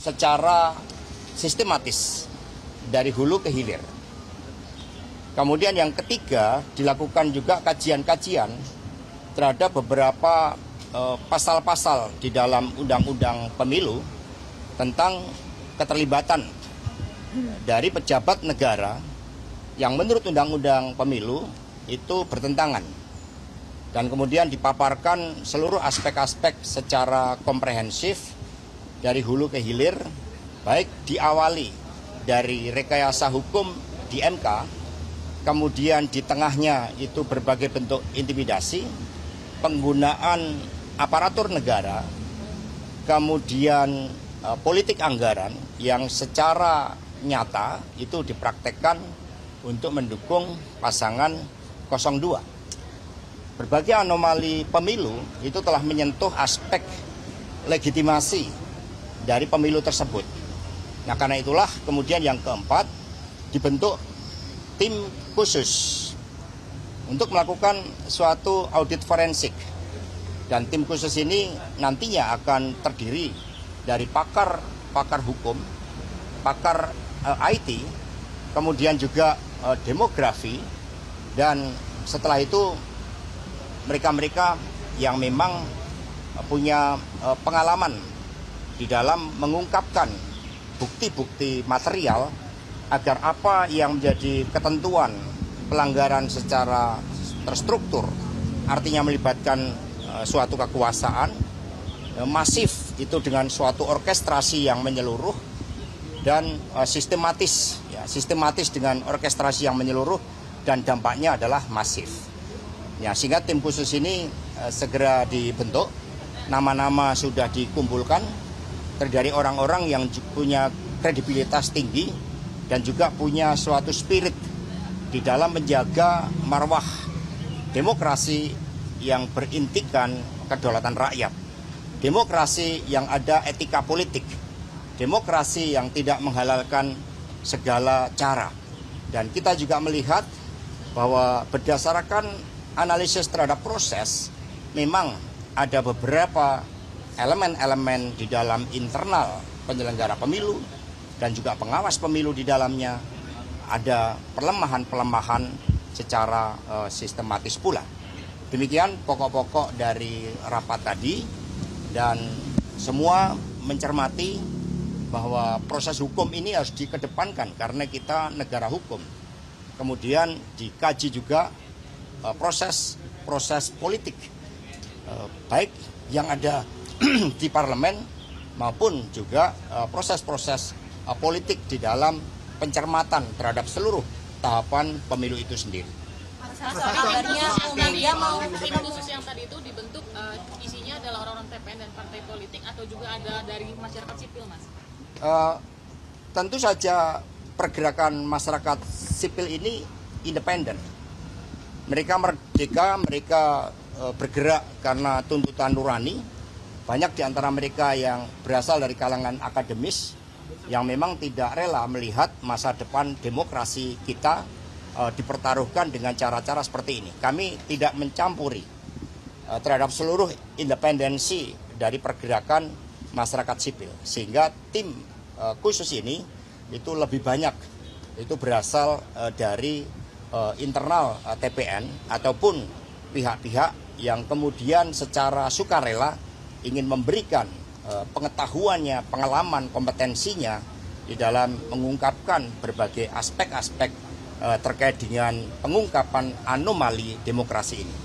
secara sistematis dari hulu ke hilir. Kemudian yang ketiga, dilakukan juga kajian-kajian terhadap beberapa pasal-pasal di dalam Undang-Undang Pemilu tentang keterlibatan dari pejabat negara yang menurut Undang-Undang Pemilu itu bertentangan. Dan kemudian dipaparkan seluruh aspek-aspek secara komprehensif dari hulu ke hilir, baik diawali dari rekayasa hukum di MK, kemudian di tengahnya itu berbagai bentuk intimidasi, penggunaan aparatur negara, kemudian politik anggaran yang secara nyata itu dipraktekkan untuk mendukung pasangan 02. Berbagai anomali pemilu itu telah menyentuh aspek legitimasi dari pemilu tersebut. Nah, karena itulah kemudian yang keempat dibentuk tim khusus untuk melakukan suatu audit forensik. Dan tim khusus ini nantinya akan terdiri dari pakar hukum, pakar IT, kemudian juga demografi, dan setelah itu mereka-mereka yang memang punya pengalaman di dalam mengungkapkan bukti-bukti material agar apa yang menjadi ketentuan pelanggaran secara terstruktur, artinya melibatkan suatu kekuasaan masif itu dengan suatu orkestrasi yang menyeluruh dan sistematis dengan orkestrasi yang menyeluruh dan dampaknya adalah masif. Ya, sehingga tim khusus ini segera dibentuk, nama-nama sudah dikumpulkan dari orang-orang yang punya kredibilitas tinggi dan juga punya suatu spirit di dalam menjaga marwah demokrasi yang berintikan kedaulatan rakyat, demokrasi yang ada etika politik, demokrasi yang tidak menghalalkan segala cara. Dan kita juga melihat bahwa berdasarkan analisis terhadap proses, memang ada beberapa elemen-elemen di dalam internal penyelenggara pemilu dan juga pengawas pemilu di dalamnya ada pelemahan-pelemahan secara sistematis pula. Demikian pokok-pokok dari rapat tadi, dan semua mencermati bahwa proses hukum ini harus dikedepankan karena kita negara hukum. Kemudian dikaji juga proses politik, baik yang ada di parlemen maupun juga proses-proses politik di dalam pencermatan terhadap seluruh tahapan pemilu itu sendiri. Kabarnya Omega mau tim khusus yang tadi itu dibentuk, isinya adalah orang-orang TPN dan partai politik atau juga ada dari masyarakat sipil, Mas? Tentu saja pergerakan masyarakat sipil ini independen. Mereka merdeka, mereka bergerak karena tuntutan nurani. Banyak di antara mereka yang berasal dari kalangan akademis yang memang tidak rela melihat masa depan demokrasi kita dipertaruhkan dengan cara-cara seperti ini. Kami tidak mencampuri terhadap seluruh independensi dari pergerakan masyarakat sipil. Sehingga tim khusus ini itu lebih banyak itu berasal dari internal TPN ataupun pihak-pihak yang kemudian secara sukarela ingin memberikan pengetahuannya, pengalaman, kompetensinya di dalam mengungkapkan berbagai aspek-aspek terkait dengan pengungkapan anomali demokrasi ini.